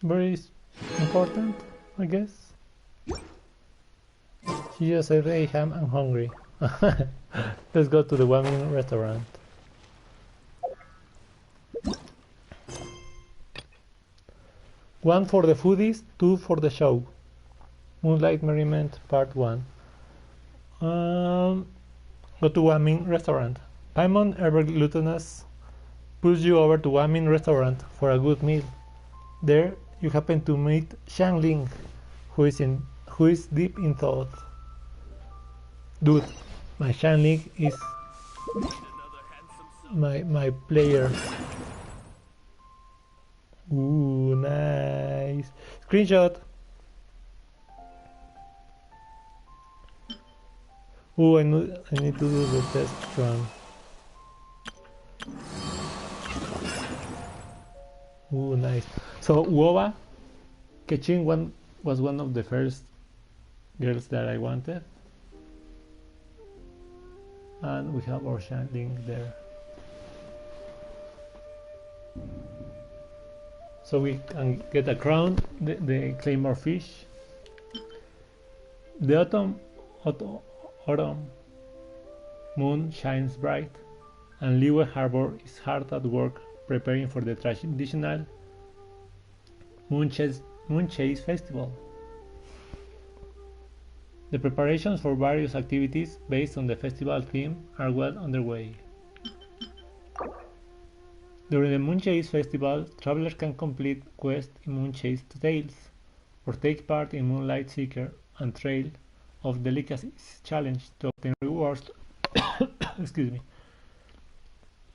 very important, I guess. She just said, hey, I'm hungry. Let's go to the Wamin restaurant. One for the foodies, two for the show. Moonlight Merriment Part 1. Go to Wamin restaurant. Paimon, ever gluttonous, pulls you over to Wamin restaurant for a good meal. There, you happen to meet Xiangling, who is deep in thought. Dude, my Xiangling is my player. Ooh, nice. Screenshot. Ooh, I need to do the test run. Ooh, nice. So Uova, Kechin was one of the first girls that I wanted. And we have our Xiangling there. So we can get a crown, the claymore fish. The autumn moon shines bright, and Liyue Harbor is hard at work preparing for the traditional Moonchase festival. The preparations for various activities based on the festival theme are well underway. During the Moonchase Festival, travelers can complete quests in Moonchase Tales, or take part in Moonlight Seeker and Trail of Delicacies challenge to obtain rewards. Excuse me.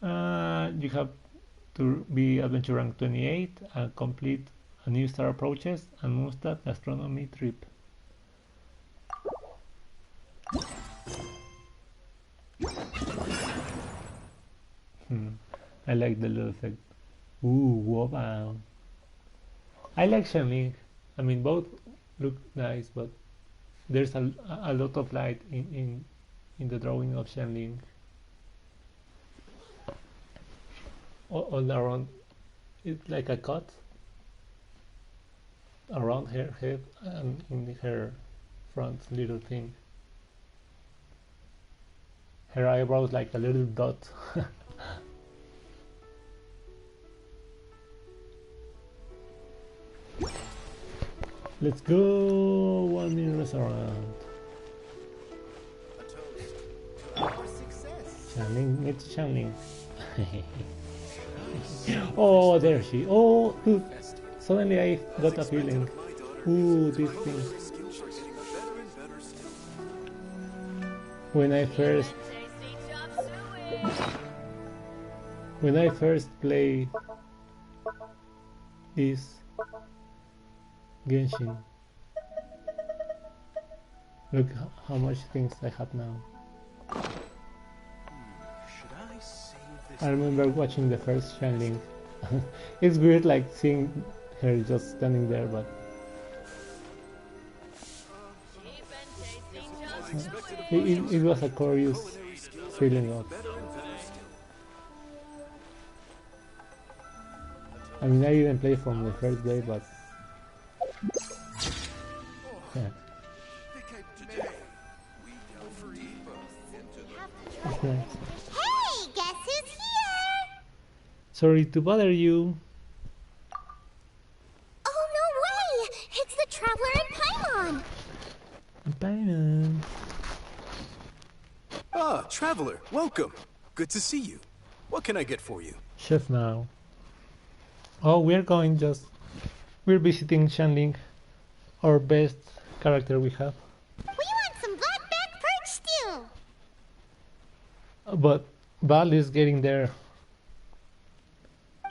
You have to be Adventure Rank 28 and complete a New Star Approaches and Mustad Astronomy trip. I like the little effect. Ooh, wow. I like Xiangling. I mean, both look nice, but there's a lot of light in the drawing of Xiangling. All around, it's like a cut around her head and in her front little thing. Her eyebrows like a little dot. Let's go one in restaurant. Xiangling, it's Xiangling. Oh, there she. Oh, dude. Suddenly I got a feeling. Ooh, this thing. When I first play this Genshin, look how much things I have now. I remember watching the first Xiangling. It's weird like seeing her just standing there, but it was a curious feeling of. I mean, I didn't play from the first day, but yeah. It's nice. Hey, guess who's here? Sorry to bother you. Oh, no way! It's the Traveler and Paimon! Paimon. Ah, Traveler, welcome. Good to see you. What can I get for you? Chef now. Oh, we're visiting Xiangling, our best character we have. We want some blackback perch stew! But Val is getting there.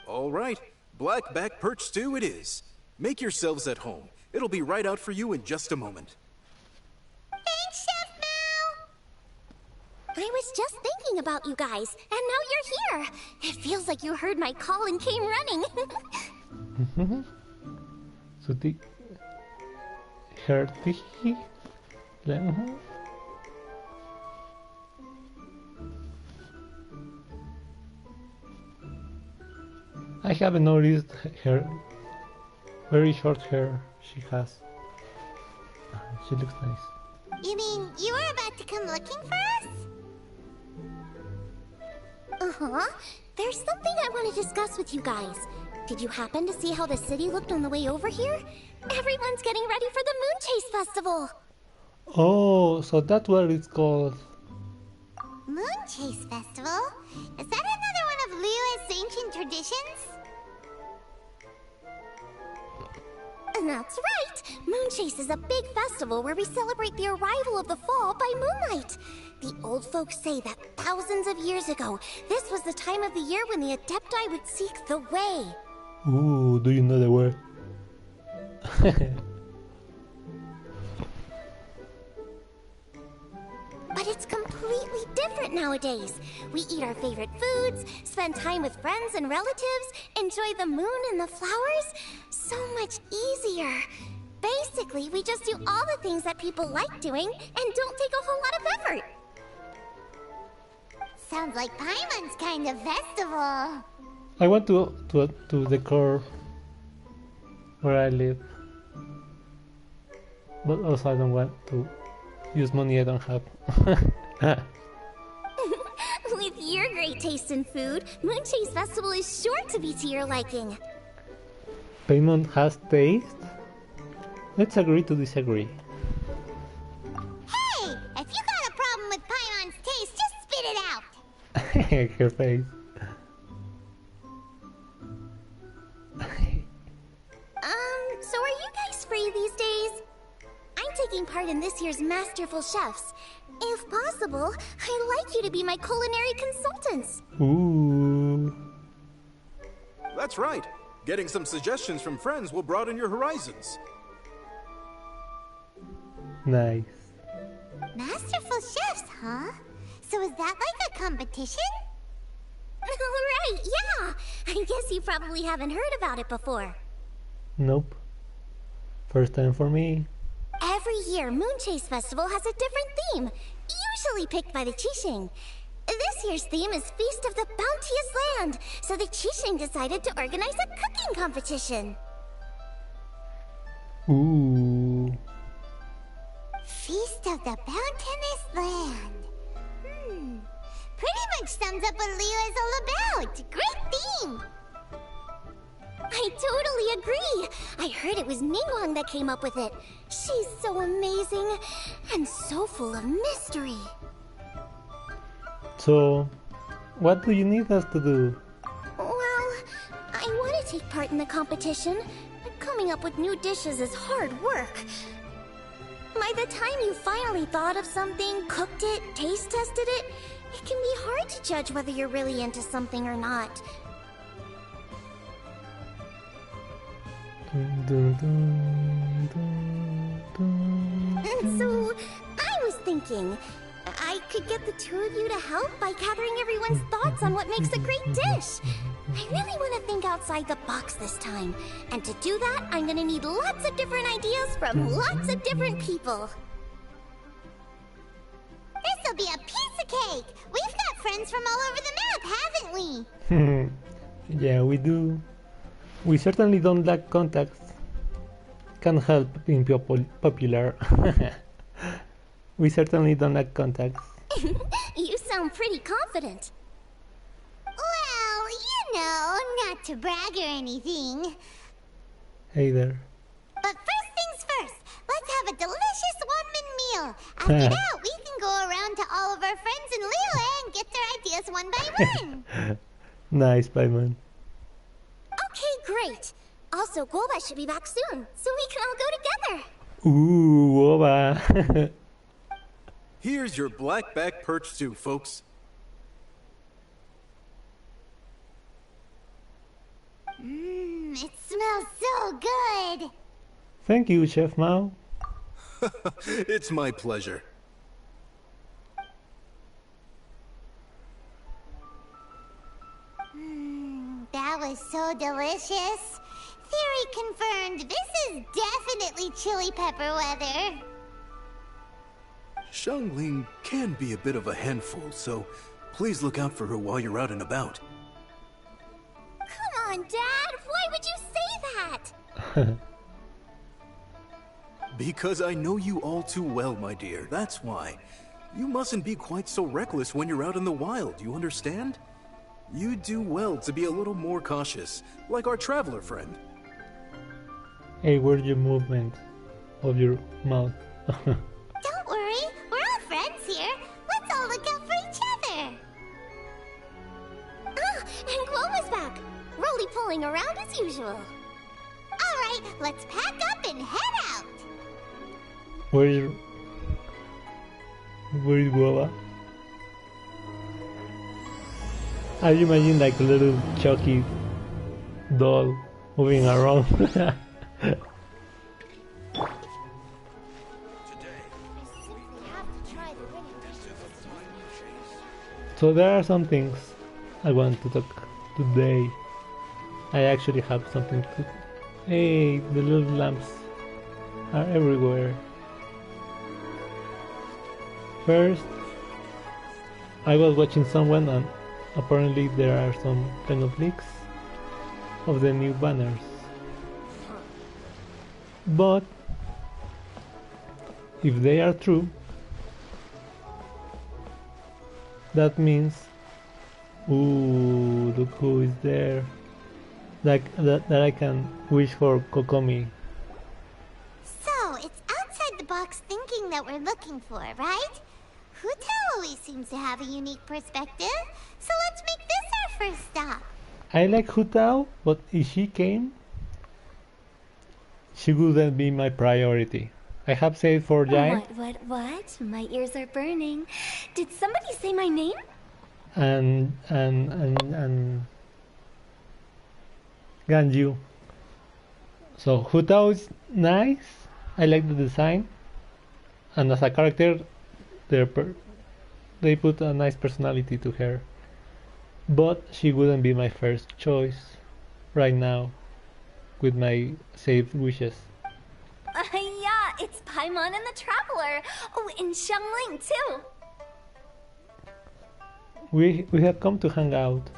All right, blackback perch stew it is. Make yourselves at home. It'll be right out for you in just a moment. Thanks, Chef Mao! I was just thinking about you guys, and now you're here. It feels like you heard my call and came running. So the hearty. I haven't noticed her Very short hair she has. She looks nice. You mean you were about to come looking for us? Uh-huh. There's something I want to discuss with you guys. Did you happen to see how the city looked on the way over here? Everyone's getting ready for the Moonchase Festival. Oh, so that's what it's called. Moonchase Festival? Is that another one of Liyue's ancient traditions? That's right! Moonchase is a big festival where we celebrate the arrival of the fall by moonlight. The old folks say that thousands of years ago, this was the time of the year when the Adepti would seek the way. Ooh, do you know the word? But it's completely different nowadays. We eat our favorite foods, spend time with friends and relatives, enjoy the moon and the flowers. So much easier. Basically, we just do all the things that people like doing and don't take a whole lot of effort. Sounds like Paimon's kind of festival. I want to decor where I live, but also I don't want to use money I don't have. With your great taste in food, Moonchase Festival is sure to be to your liking. Paimon has taste? Let's agree to disagree. Hey! If you got a problem with Paimon's taste, just spit it out! Her face. So are you guys free these days? I'm taking part in this year's Masterful Chefs. If possible, I'd like you to be my culinary consultants. Ooh. That's right. Getting some suggestions from friends will broaden your horizons. Nice. Masterful Chefs, huh? So is that like a competition? Right, yeah! I guess you probably haven't heard about it before. Nope. First time for me. Every year, Moonchase Festival has a different theme, usually picked by the Qixing. This year's theme is Feast of the Bounteous Land, so the Qixing decided to organize a cooking competition. Ooh. Feast of the Bounteous Land. Pretty much sums up what Liyue is all about. Great theme! I totally agree! I heard it was Ningguang that came up with it. She's so amazing and so full of mystery. So, what do you need us to do? Well, I want to take part in the competition, but coming up with new dishes is hard work. By the time you finally thought of something, cooked it, taste tested it, it can be hard to judge whether you're really into something or not. Dun, dun, dun, dun, dun. So, I was thinking, I could get the two of you to help by gathering everyone's thoughts on what makes a great dish. I really want to think outside the box this time. And to do that, I'm going to need lots of different ideas from lots of different people. This'll be a piece of cake! We've got friends from all over the map, haven't we? Yeah, we do. We certainly don't lack contacts. Can help being popular. We certainly don't lack contacts. You sound pretty confident. Well, you know, not to brag or anything. Hey there. But first things first, let's have a delicious one-man meal. After that, we can go around to all of our friends in Liyue and get their ideas one by one. Nice, Paimon. Okay, great. Also, Golba should be back soon, so we can all go together. Ooh, Oba. Here's your blackback perch stew, folks. It smells so good. Thank you, Chef Mao. It's my pleasure. That was so delicious. Theory confirmed. This is definitely chili pepper weather. Xiangling can be a bit of a handful, so please look out for her while you're out and about. Come on, Dad. Why would you say that? Because I know you all too well, my dear. That's why. You mustn't be quite so reckless when you're out in the wild, you understand? You do well to be a little more cautious, like our traveler friend. Hey, where's your movement of your mouth? Don't worry, we're all friends here. Let's all look out for each other. Ah, and Glow is back. Roly-poling around as usual. All right, let's pack up and head out. Where's Guava? I imagine like a little Chucky doll moving around. So there are some things I want to talk today. I actually have something to... Hey, the little lamps are everywhere. First, I was watching someone and apparently there are some kind of leaks of the new banners. But if they are true, that means, ooh, look who is there. Like that I can wish for Kokomi. So, it's outside the box thinking that we're looking for, right? Hutao always seems to have a unique perspective, so let's make this our first stop. I like Hutao, but if she came, she wouldn't be my priority. I have said for Jai What? My ears are burning. Did somebody say my name? and Ganju. So Hutao is nice. I like the design, and as a character, they put a nice personality to her. But she wouldn't be my first choice right now, with my saved wishes. Yeah, it's Paimon and the Traveler. Oh, and Xiangling too. We have come to hang out.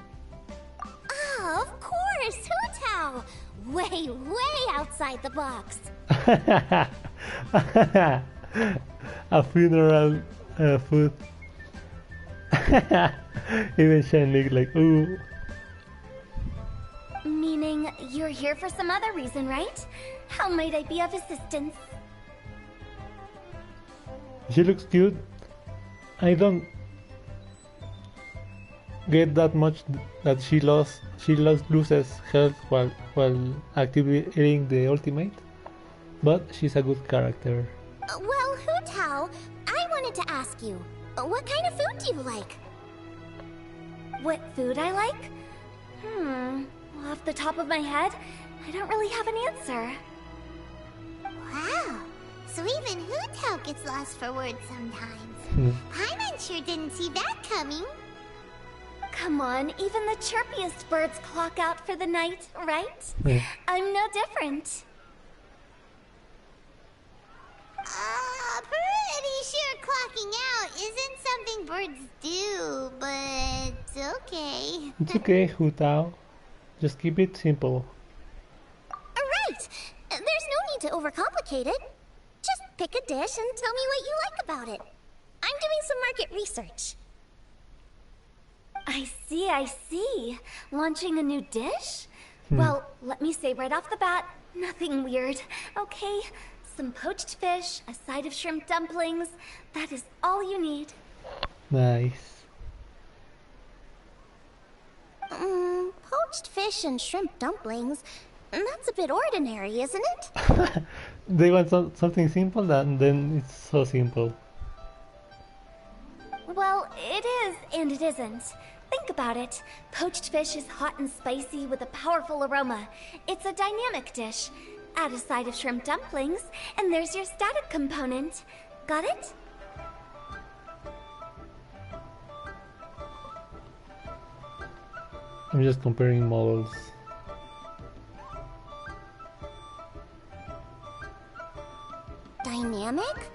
Oh, of course, Hutao! Way outside the box. A funeral food. Even Shen like, ooh. Meaning you're here for some other reason, right? How might I be of assistance? She looks cute. I don't get that much that she loses health while activating the ultimate, but she's a good character. Well, Hutao, I wanted to ask you, what kind of food do you like? What food I like? Off the top of my head, I don't really have an answer. Wow, so even Hutao gets lost for words sometimes. Paimon sure didn't see that coming. Come on, even the chirpiest birds clock out for the night, right? Yeah. I'm no different. Pretty sure clocking out isn't something birds do, but okay. It's okay, Hutao. Just keep it simple. Right! There's no need to overcomplicate it. Just pick a dish and tell me what you like about it. I'm doing some market research. I see. Launching a new dish? Well, let me say right off the bat, nothing weird, okay? Some poached fish, a side of shrimp dumplings. That is all you need. Nice. Poached fish and shrimp dumplings. That's a bit ordinary, isn't it? They want something simple, and then it's so simple. Well, it is and it isn't. Think about it. Poached fish is hot and spicy with a powerful aroma. It's a dynamic dish. Add a side of shrimp dumplings, and there's your static component. Got it? I'm just comparing models. Dynamic?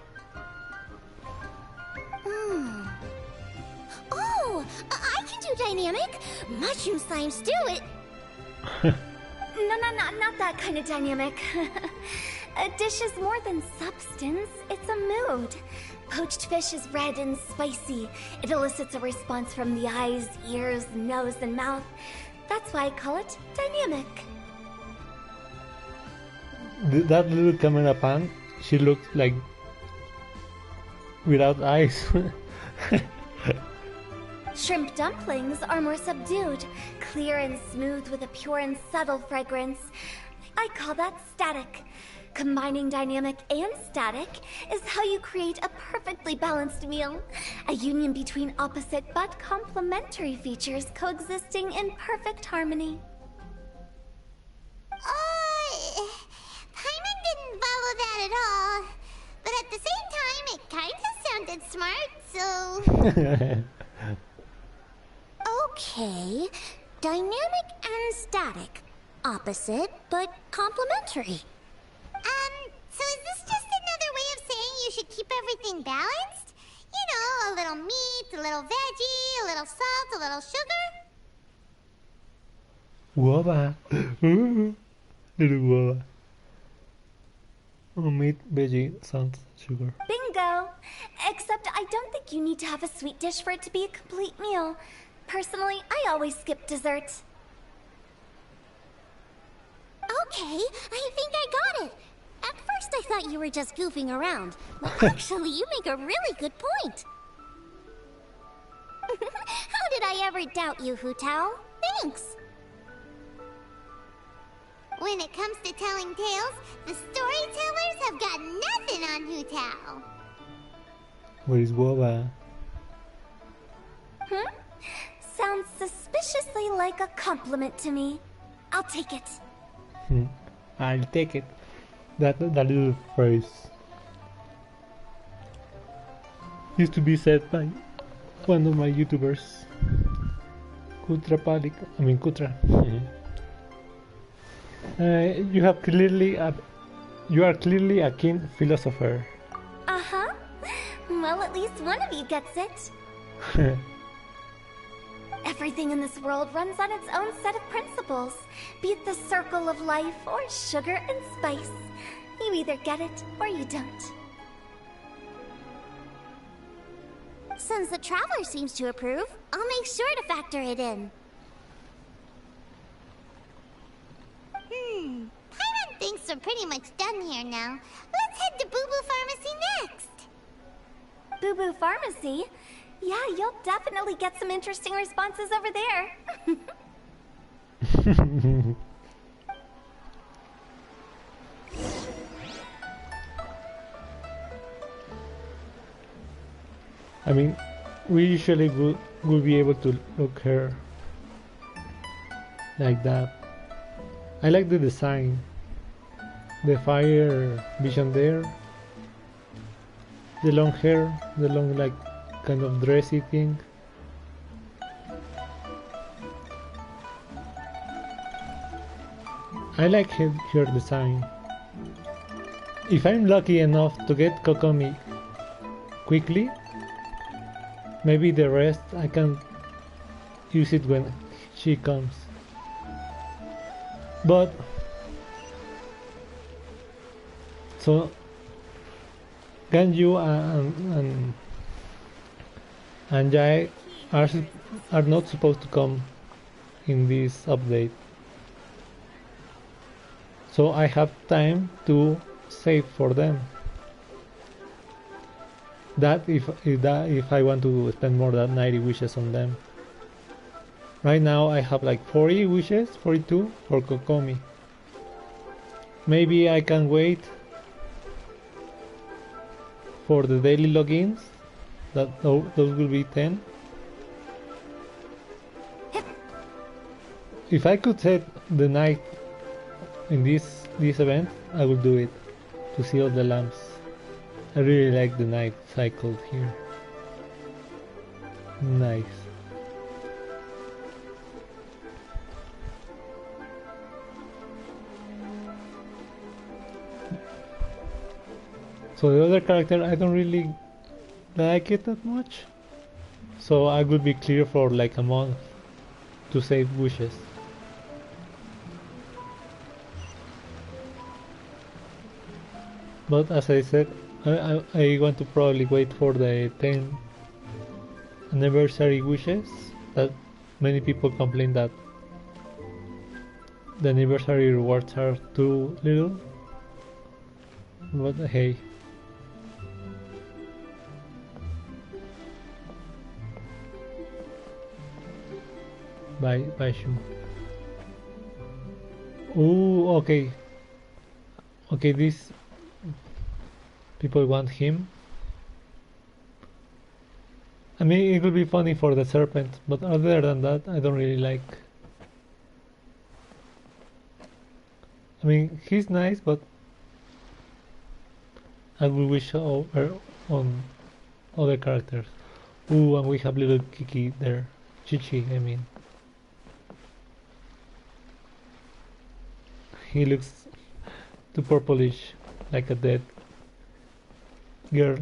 Oh, I can do dynamic. Mushroom slime stew it. No. Not that kind of dynamic. A dish is more than substance, it's a mood. Poached fish is red and spicy. It elicits a response from the eyes, ears, nose, and mouth. That's why I call it dynamic. That little camera pan, she looks like without eyes. Shrimp dumplings are more subdued, clear and smooth with a pure and subtle fragrance. I call that static. Combining dynamic and static is how you create a perfectly balanced meal. A union between opposite but complementary features coexisting in perfect harmony. Paimon didn't follow that at all. But at the same time, it kinda sounded smart, so... Okay, dynamic and static. Opposite, but complementary. So is this just another way of saying you should keep everything balanced? You know, a little meat, a little veggie, a little salt, a little sugar? Guava. Little guava. Oh, meat, veggie, salt, sugar. Bingo! Except I don't think you need to have a sweet dish for it to be a complete meal. Personally, I always skip dessert. Okay, I think I got it. At first I thought you were just goofing around, but actually you make a really good point. How did I ever doubt you, Hu Tao? Thanks. When it comes to telling tales, the storytellers have got nothing on Hu Tao. Where is guava? Sounds suspiciously like a compliment to me. I'll take it. I'll take it. That little phrase used to be said by one of my YouTubers, Kutra. You are clearly a keen philosopher. Uh-huh. Well, at least one of you gets it. Everything in this world runs on its own set of principles, be it the circle of life or sugar and spice. You either get it or you don't. Since the Traveler seems to approve, I'll make sure to factor it in. Paimon thinks we're pretty much done here now. Let's head to Boo Boo Pharmacy next. Boo Boo Pharmacy? Yeah, you'll definitely get some interesting responses over there. I mean, we usually would be able to look her like that. I like the design, the fire vision there, the long hair, the long like kind of dressy thing. I like her design. If I'm lucky enough to get Kokomi quickly, maybe the rest I can use it when she comes. But so Ganyu and Jai are not supposed to come in this update, so I have time to save for them. That if I want to spend more than 90 wishes on them. Right now I have like 40 wishes, 42 for Kokomi. Maybe I can wait for the daily logins. Those will be 10. If I could set the night in this event, I would do it to see all the lamps. I really like the night cycle here. Nice. So the other character, I don't really like it that much. So I would be clear for like a month to save wishes. But as I said, I want to probably wait for the 10th anniversary wishes. That many people complain that the anniversary rewards are too little. But hey. Bye Shu. Ooh, okay. Okay, these people want him. I mean, it would be funny for the serpent, but other than that, I don't really like. I mean, he's nice, but I would wish over on other characters. Ooh, and we have little Kiki there. Chichi, I mean. He looks too purplish, like a dead girl.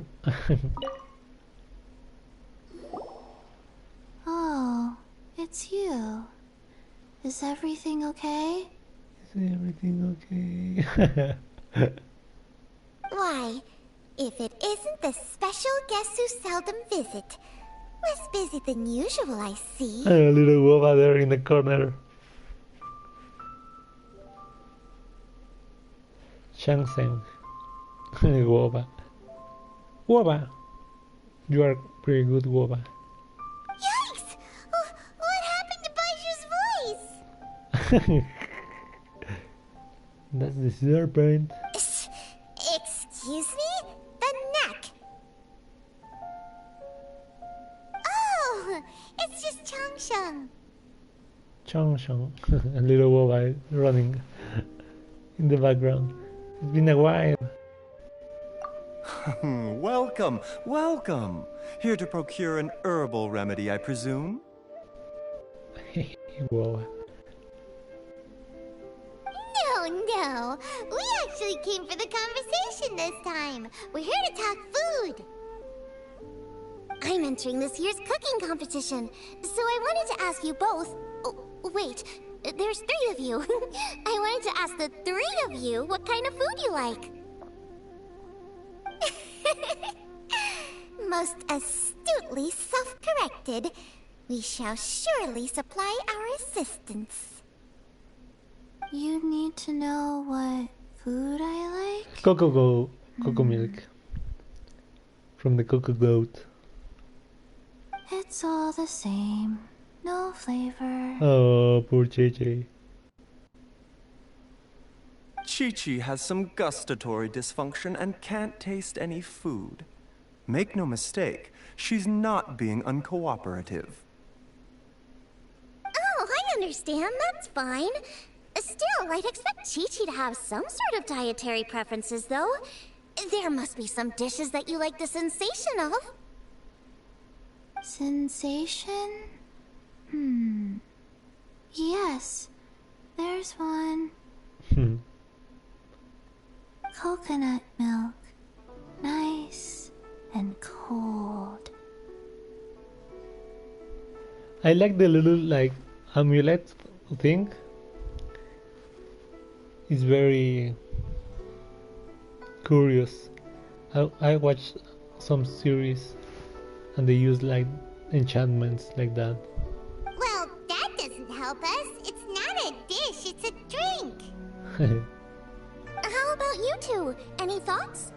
Oh, it's you. Is everything okay? Is everything okay? Why, if it isn't the special guests who seldom visit. Less busy than usual, I see. A little Woba there in the corner. Shangseng. Woba. Woba! You are pretty good, Woba. Yikes! Oh, what happened to Baishu's voice? That's the serpent. Excuse me? The neck. Oh, it's just Changsheng. Changsheng. A little Woba running in the background. It's been a while. Welcome, welcome. Here to procure an herbal remedy, I presume? Woba. No. We actually came for the conversation this time. We're here to talk food. I'm entering this year's cooking competition, so I wanted to ask you both. Oh, wait, there's 3 of you. I wanted to ask the 3 of you what kind of food you like. Most astutely self-corrected. We shall surely supply our assistance. You need to know what food I like? Cocoa milk. From the cocoa goat. It's all the same. No flavor. Oh, poor Chi-Chi. Chi-Chi has some gustatory dysfunction and can't taste any food. Make no mistake, she's not being uncooperative. Oh, I understand. That's fine. Still, I'd expect Chi-Chi to have some sort of dietary preferences, though. There must be some dishes that you like the sensation of. Sensation? Yes, there's one. Coconut milk. Nice and cold. I like the little, like, amulet thing. It's very curious. I watched some series and they use like enchantments like that. Well, that doesn't help us. It's not a dish, it's a drink. How about you two? Any thoughts?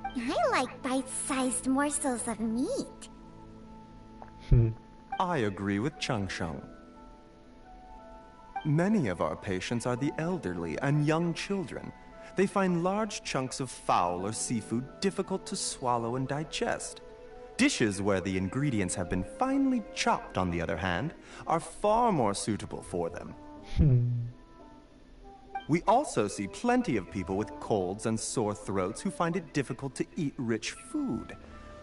I like bite-sized morsels of meat. I agree with Changsheng. Many of our patients are the elderly and young children. They find large chunks of fowl or seafood difficult to swallow and digest. Dishes where the ingredients have been finely chopped, on the other hand, are far more suitable for them. We also see plenty of people with colds and sore throats who find it difficult to eat rich food.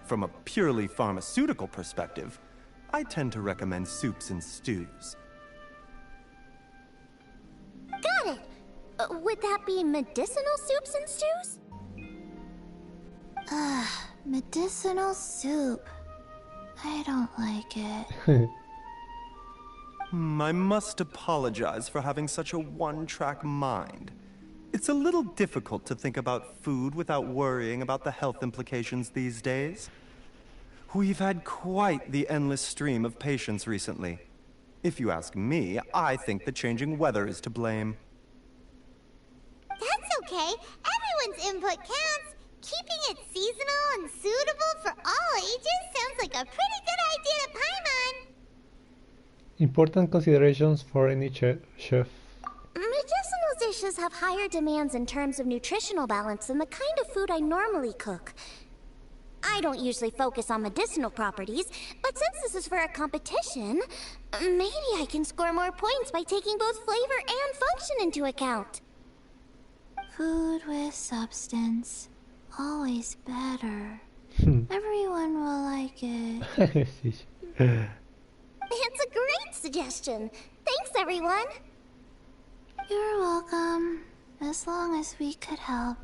From a purely pharmaceutical perspective, I tend to recommend soups and stews. Got it. Would that be medicinal soups and stews? Medicinal soup. I don't like it. I must apologize for having such a one-track mind. It's a little difficult to think about food without worrying about the health implications these days. We've had quite the endless stream of patients recently. If you ask me, I think the changing weather is to blame. That's okay. Everyone's input counts. Keeping it seasonal and suitable for all ages sounds like a pretty good idea to Paimon. Important considerations for any chef. Medicinal dishes have higher demands in terms of nutritional balance than the kind of food I normally cook. I don't usually focus on medicinal properties, but since this is for a competition, maybe I can score more points by taking both flavor and function into account. Food with substance. Always better. Everyone will like it. It's a great suggestion. Thanks, everyone. You're welcome. As long as we could help.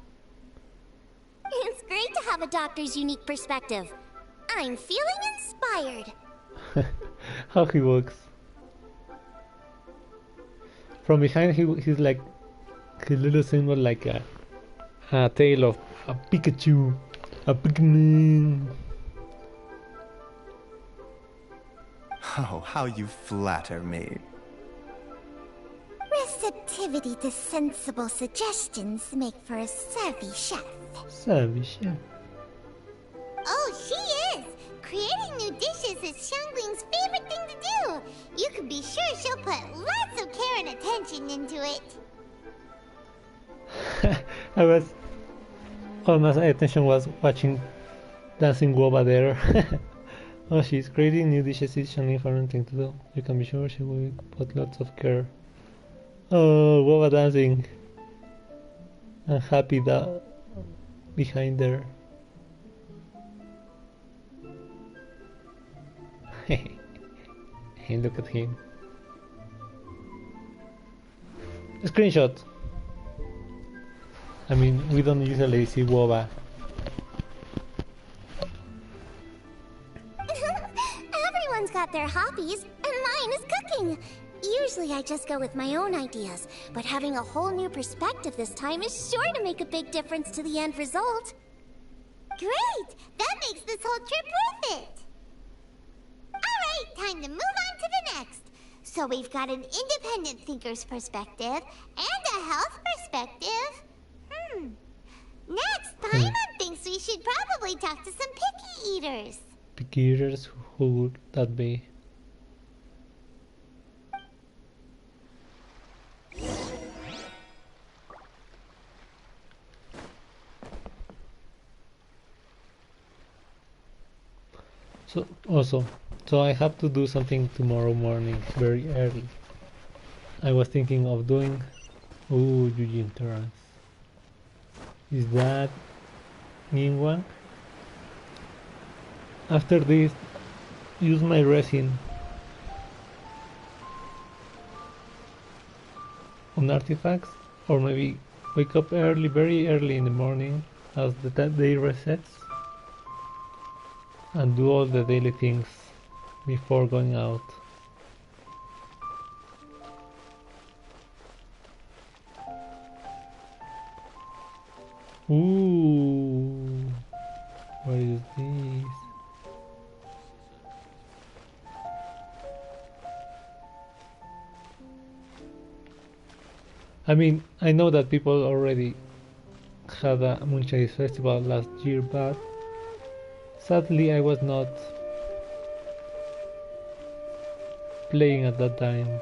It's great to have a doctor's unique perspective. I'm feeling inspired. How he walks. From behind, he's like his little symbol, like a tail of a Pikachu, a Pikmin. Oh, how you flatter me. Receptivity to sensible suggestions make for a savvy chef. Savvy chef. Oh, she is! Creating new dishes is Xiangling's favorite thing to do. You can be sure she'll put lots of care and attention into it. All my attention was watching Dancing Woba there. Oh, she's creating new dishes. It's Xiangling's favorite thing to do. You can be sure she will put lots of care. Oh, Woba dancing. I'm happy that behind there. Hey, look at him. Screenshot. I mean, we don't usually see Woba. Everyone's got their hobbies, and mine is cooking. Usually I just go with my own ideas, but having a whole new perspective this time is sure to make a big difference to the end result. Great! That makes this whole trip worth it! Alright, time to move on to the next. So we've got an independent thinker's perspective and a health perspective. Next, Paimon thinks we should probably talk to some picky eaters. Picky eaters? Who would that be? So I have to do something tomorrow morning, very early. I was thinking of doing Yuji entrance. Is that Ningguang? After this, use my resin on artifacts, or maybe wake up early, very early in the morning as the day resets, and do all the daily things before going out. Ooh, what is this? I mean, I know that people already had a Moonchase festival last year, but sadly I was not playing at that time.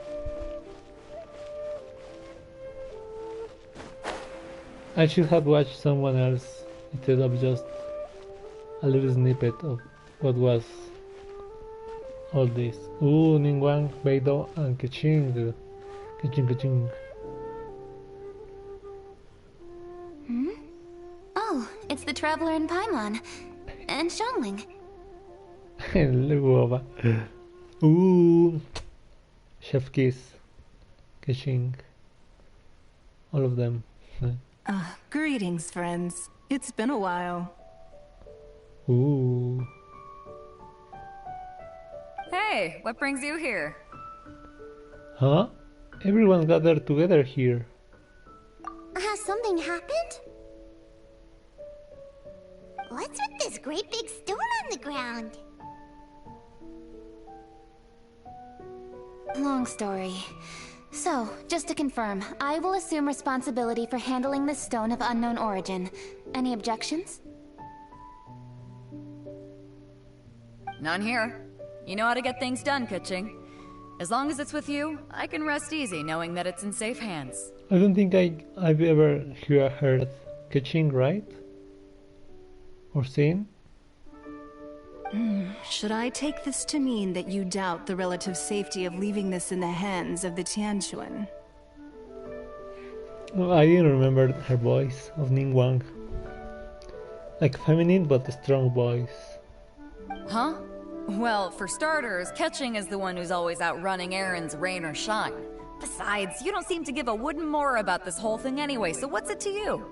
I should have watched someone else instead of just a little snippet of what was all this. Ooh, Ningguang, Beidou, and Keqing. Keqing. Oh, it's the Traveler and Paimon. And Xiangling. Hello, ooh, Chef Kiss, Keqing, all of them. Greetings, friends. It's been a while. Ooh. Hey, what brings you here? Huh? Everyone gathered together here. Has something happened? What's with this great big stone on the ground? Long story. So, just to confirm, I will assume responsibility for handling this stone of unknown origin. Any objections? None here. You know how to get things done, Kuching. As long as it's with you, I can rest easy knowing that it's in safe hands. I don't think I've ever heard Kaching, right? Or seen? Should I take this to mean that you doubt the relative safety of leaving this in the hands of the Tianquan? No, I didn't remember her voice of Ningguang. Like feminine but strong voice. Huh? Well, for starters, Ketching is the one who's always out running errands, rain or shine. Besides, you don't seem to give a wooden more about this whole thing anyway, so what's it to you?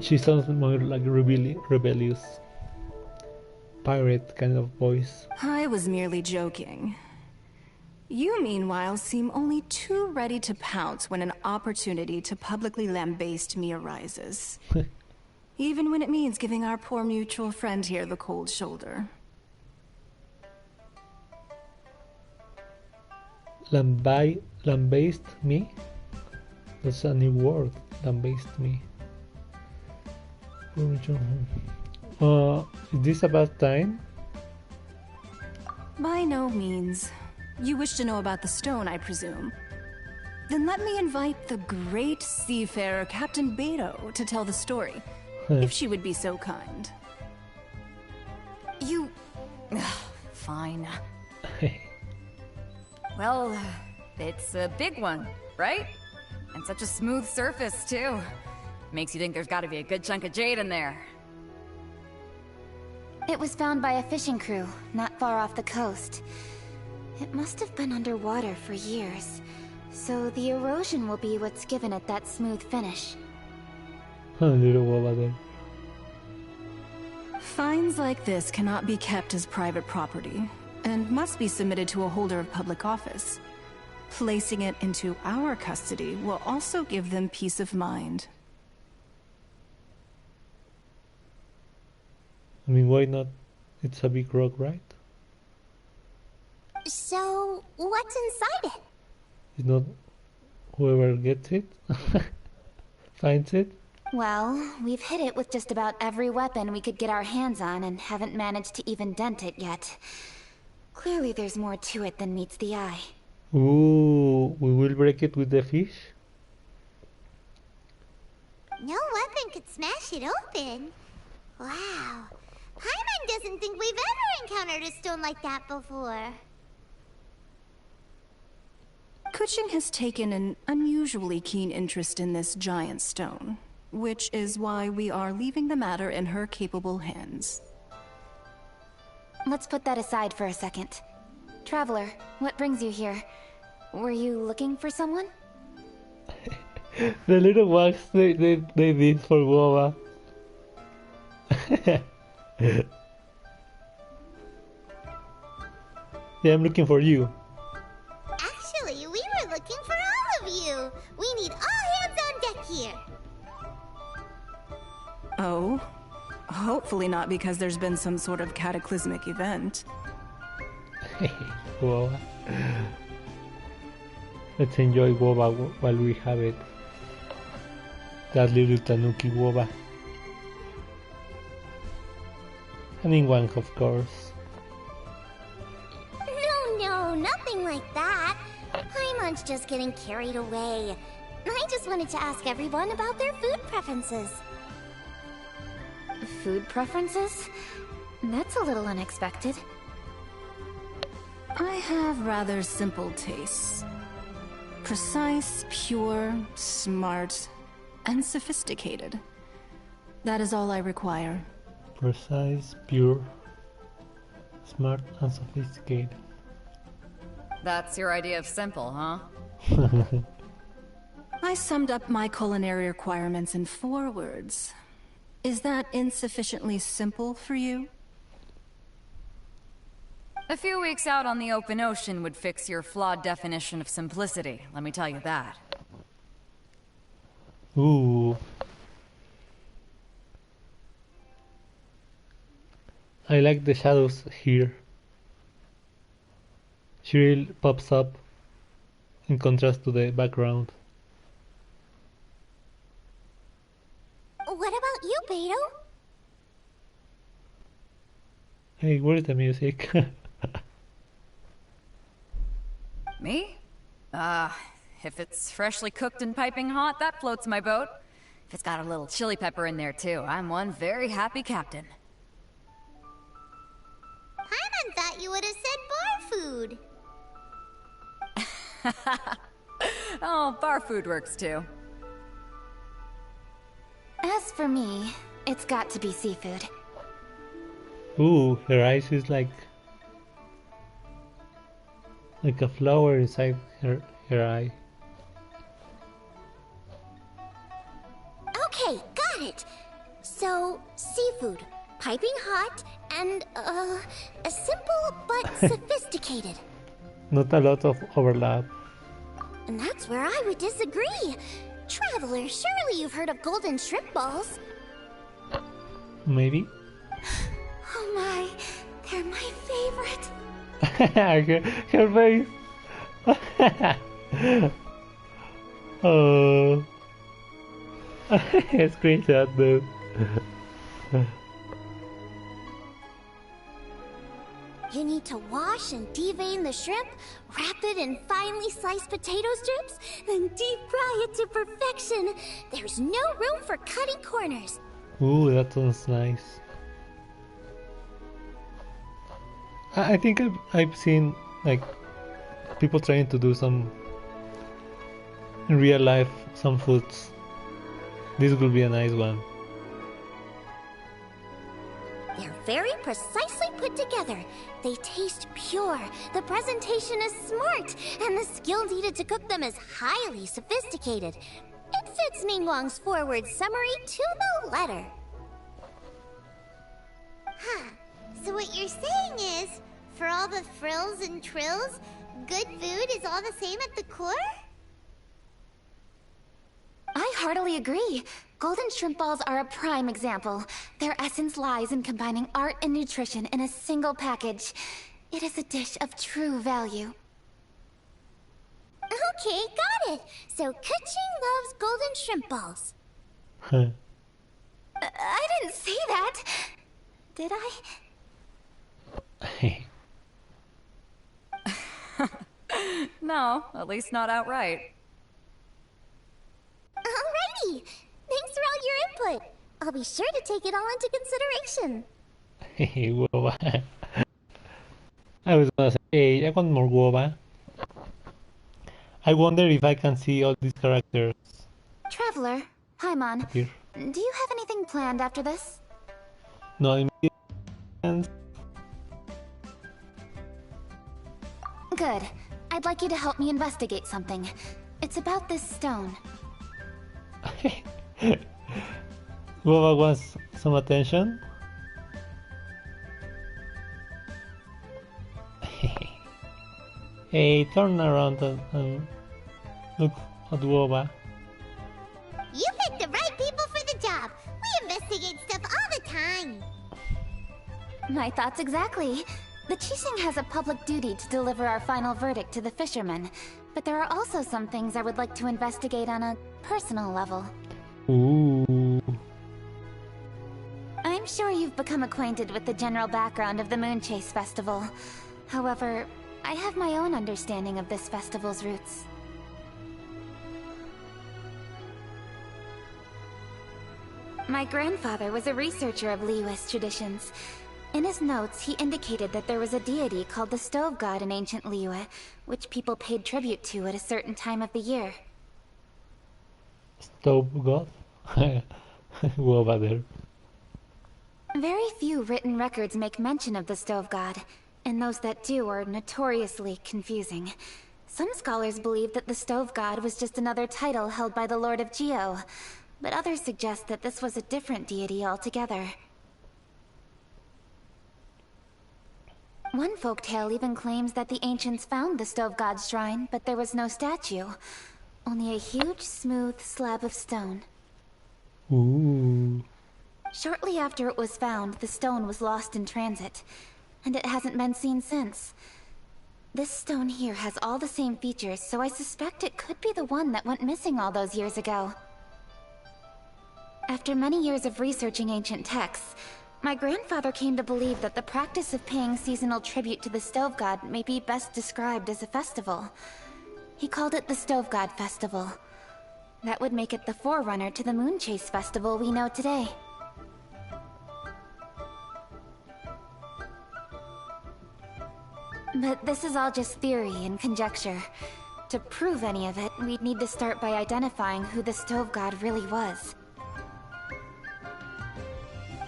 She sounds more like rebellious. Pirate kind of voice. I was merely joking. You, meanwhile, seem only too ready to pounce when an opportunity to publicly lambaste me arises. Even when it means giving our poor mutual friend here the cold shoulder. Lambaste me? That's a new word. Lambaste me. Is this about time? By no means. You wish to know about the stone, I presume. Then let me invite the great seafarer Captain Beto to tell the story, if she would be so kind. You... Fine. Well, it's a big one, right? And such a smooth surface, too. Makes you think there's gotta be a good chunk of jade in there. It was found by a fishing crew, not far off the coast. It must have been underwater for years, so the erosion will be what's given it that smooth finish. Little over there. Finds like this cannot be kept as private property, and must be submitted to a holder of public office. Placing it into our custody will also give them peace of mind. I mean, why not? It's a big rock, right? So, what's inside it? It's not whoever gets it finds it. Well, we've hit it with just about every weapon we could get our hands on and haven't managed to even dent it yet. Clearly there's more to it than meets the eye. Ooh, we will break it with the fish? No weapon could smash it open. Wow. Paimon doesn't think we've ever encountered a stone like that before. Kuching has taken an unusually keen interest in this giant stone, which is why we are leaving the matter in her capable hands. Let's put that aside for a second. Traveler, what brings you here? Were you looking for someone? The little wax they did for Woba. Yeah, I'm looking for you. Actually, we were looking for all of you. We need all hands on deck here. Oh? Hopefully not because there's been some sort of cataclysmic event. Woba. Let's enjoy Woba while we have it. That little Tanuki Woba. And one, of course. No, nothing like that. Paimon's just getting carried away. I just wanted to ask everyone about their food preferences. Food preferences? That's a little unexpected. I have rather simple tastes. Precise, pure, smart, and sophisticated. That is all I require. Precise, pure, smart, and sophisticated. That's your idea of simple, huh? I summed up my culinary requirements in 4 words. Is that insufficiently simple for you? A few weeks out on the open ocean would fix your flawed definition of simplicity, let me tell you that. Ooh. I like the shadows here. Cheryl pops up in contrast to the background. What about you, Beto? Hey, where's the music? Me? If it's freshly cooked and piping hot, that floats my boat. If it's got a little chili pepper in there too, I'm one very happy captain. Paimon thought you would have said bar food. Oh, bar food works too. As for me, it's got to be seafood. Ooh, her eyes is like a flower inside her eye. Okay, got it. So, seafood, piping hot, and, simple but sophisticated. Not a lot of overlap. And that's where I would disagree. Traveler, surely you've heard of golden shrimp balls. Maybe? Oh my, they're my favorite. her face. Oh. Screenshot, dude. You need to wash and devein the shrimp, wrap it in finely sliced potato strips, then deep fry it to perfection. There's no room for cutting corners. Ooh, that sounds nice. I think I've seen like people trying to do some in real life some foods. This will be a nice one. They're very precisely put together. They taste pure, the presentation is smart, and the skill needed to cook them is highly sophisticated. It fits Ningguang's forward summary to the letter. Huh. So what you're saying is, for all the frills and trills, good food is all the same at the core? I heartily agree. Golden shrimp balls are a prime example. Their essence lies in combining art and nutrition in a single package. It is a dish of true value. Okay, got it. So Kuching loves golden shrimp balls. Huh. I didn't say that. Did I? No, at least not outright. Alrighty. Thanks for all your input. I'll be sure to take it all into consideration. Guava. I was gonna say, hey, I want more guava. I wonder if I can see all these characters Traveler, Paimon, here. do you have anything planned after this? No, I mean, Good. I'd like you to help me investigate something. It's about this stone. Guava wants some attention. Hey, turn around and look at Guava. You picked the right people for the job. We investigate stuff all the time. My thoughts exactly. The Qixing has a public duty to deliver our final verdict to the fishermen, but there are also some things I would like to investigate on a personal level. Ooh. I'm sure you've become acquainted with the general background of the Moonchase Festival. However, I have my own understanding of this festival's roots. My grandfather was a researcher of Liyue's traditions. In his notes, he indicated that there was a deity called the Stove God in ancient Liyue, which people paid tribute to at a certain time of the year. Stove God? Guava there. Very few written records make mention of the Stove God, and those that do are notoriously confusing. Some scholars believe that the Stove God was just another title held by the Lord of Geo, but others suggest that this was a different deity altogether. One folktale even claims that the ancients found the Stove God's shrine, but there was no statue. only a huge, smooth slab of stone. Ooh. Shortly after it was found, the stone was lost in transit, and it hasn't been seen since. This stone here has all the same features, so I suspect it could be the one that went missing all those years ago. After many years of researching ancient texts, my grandfather came to believe that the practice of paying seasonal tribute to the Stove God may be best described as a festival. He called it the Stove God Festival. That would make it the forerunner to the Moonchase festival we know today. But this is all just theory and conjecture. To prove any of it, we'd need to start by identifying who the Stove God really was.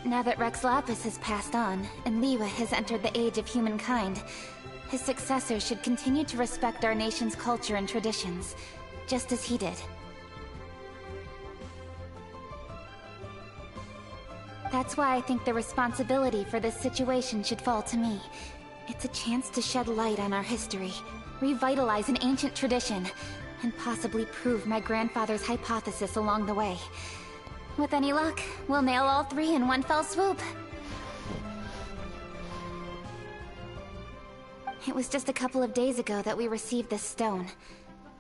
Now that Rex Lapis has passed on, and Liwa has entered the age of humankind, his successor should continue to respect our nation's culture and traditions, just as he did. That's why I think the responsibility for this situation should fall to me. It's a chance to shed light on our history, revitalize an ancient tradition, and possibly prove my grandfather's hypothesis along the way. With any luck, we'll nail all three in one fell swoop. It was just a couple of days ago that we received this stone.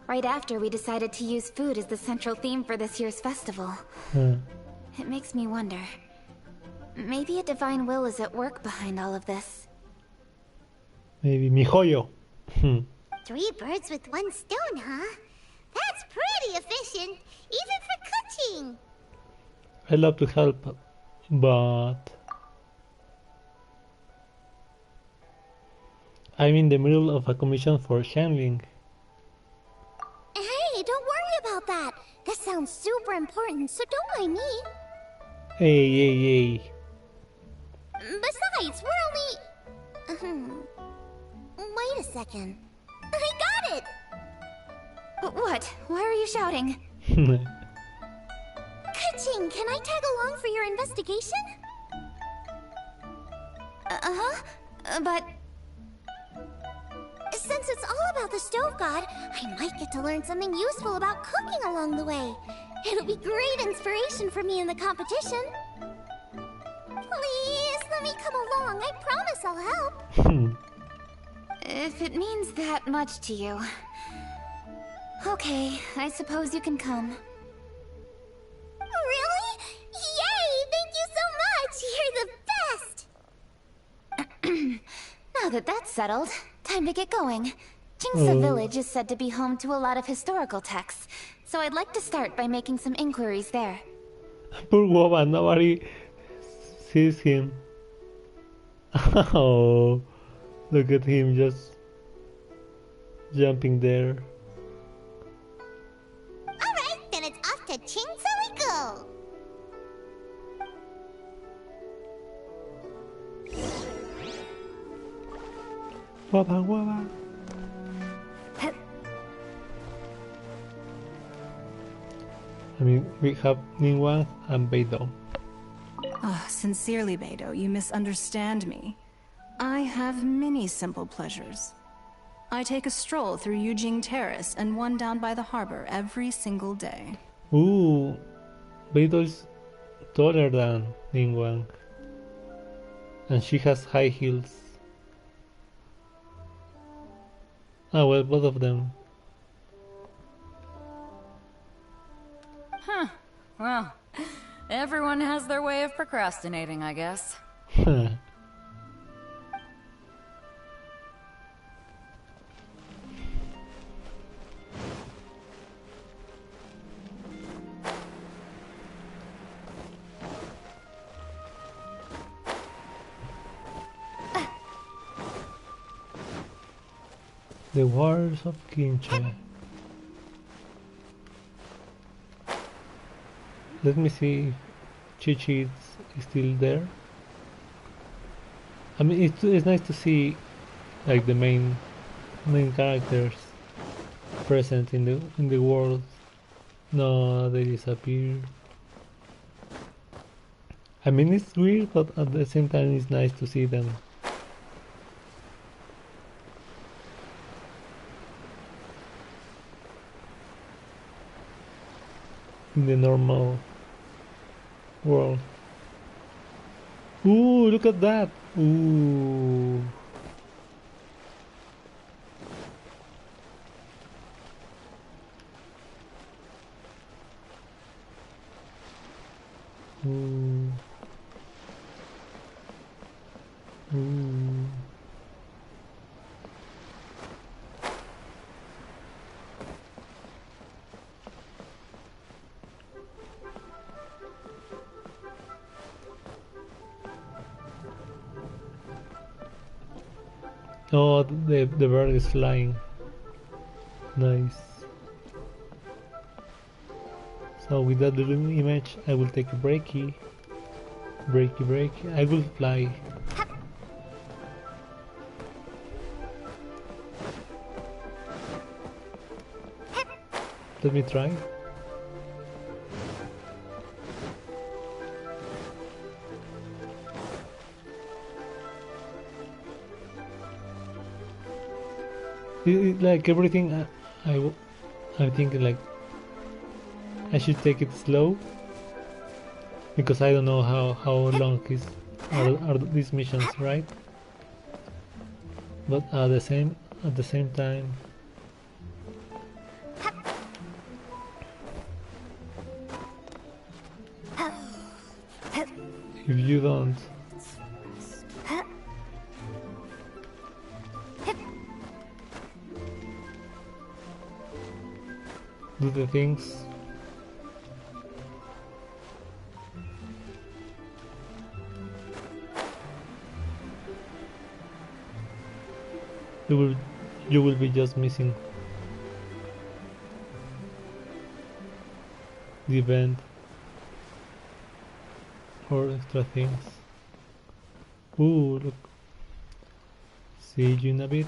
Right after we decided to use food as the central theme for this year's festival. It makes me wonder. Maybe a divine will is at work behind all of this. Maybe mi joyo. 3 birds with 1 stone, huh? That's pretty efficient, even for cooking. I love to help, but I'm in the middle of a commission for Shanling. Hey, don't worry about that. That sounds super important, so don't mind me. Hey. Besides, we're only... Wait a second. I got it! What? Why are you shouting? Ka-ching, can I tag along for your investigation? But... Since it's all about the Stove God, I might get to learn something useful about cooking along the way. It'll be great inspiration for me in the competition. Please, let me come along. I promise I'll help. If it means that much to you... Okay, I suppose you can come. Really? Yay! Thank you so much! You're the best! Now that that's settled, time to get going. Jingsa Village is said to be home to a lot of historical texts, so I'd like to start by making some inquiries there. Poor woman, nobody sees him. Oh, look at him just jumping there. Alright, then it's off to Jingsa we go! Waba. I mean, we have Ningguang and Beidou. Sincerely, Beidou, you misunderstand me. I have many simple pleasures. I take a stroll through Yujing Terrace and one down by the harbor every single day. Ooh, Beidou is taller than Ningguang. And she has high heels. Ah, well, both of them. Huh. Well, everyone has their way of procrastinating, I guess. The Waters of Genshin. Let me see if Chi is still there. I mean, it's nice to see like the main characters present in the world. No, they disappear. I mean, it's weird, but at the same time, it's nice to see them. in the normal world. Ooh, look at that! Ooh. Ooh. Ooh. Oh, the bird is flying. Nice. So with that little image, I will take a breaky. I will fly. Let me try. Like everything, I'm thinking like I should take it slow because I don't know how long are these missions, right? But at the same time, if you don't do the things you will be just missing the event or extra things. Ooh, look. See you in a bit.